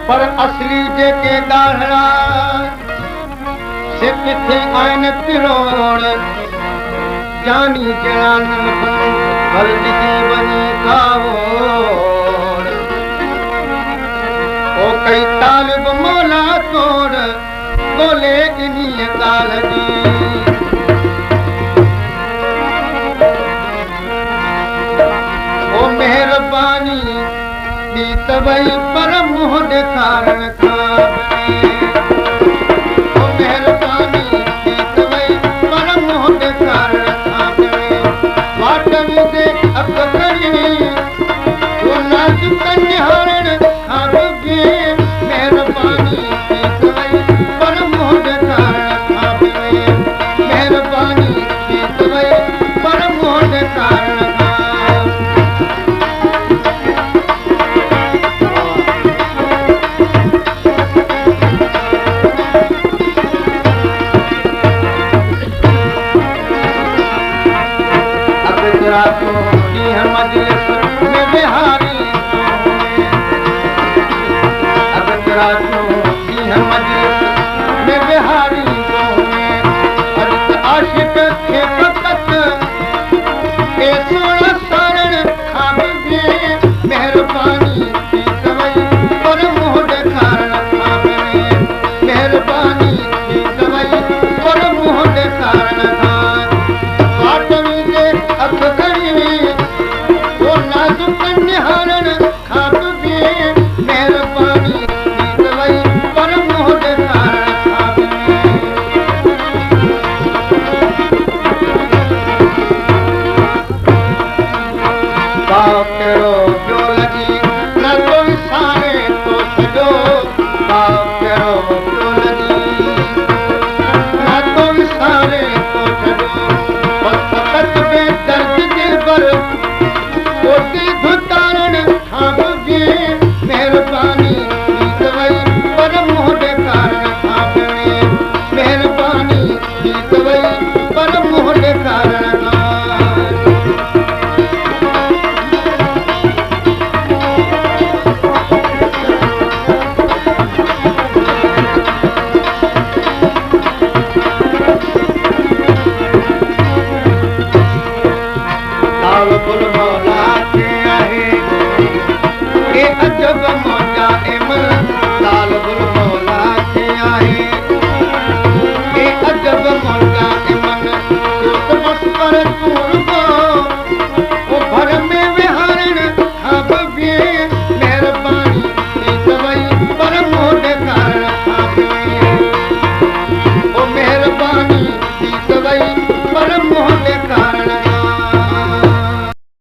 पर असली जेके ॾाढ़ा से किथे आहिनि तिरोड़ जानी जड़ान भल ॾिसी वञे कावोड़ ओ कई तालिब मौला तोड़ ॻोल्हे इन्हीअ ॻाल्हि जी ओ महिरबानी दी त वई पर मुंहुं ॾेखारण खां ओ महिरबानी दी त वई पर मुंहुं ॾेखारण खां वाट विझे अख करी ओ नाज़ुक निहारण खां बि महिरबानी दी त वई पर मुंहुं ॾेखारण खां महिरबानी दी त वई पर मुंहुं ॾेखारण पर तूं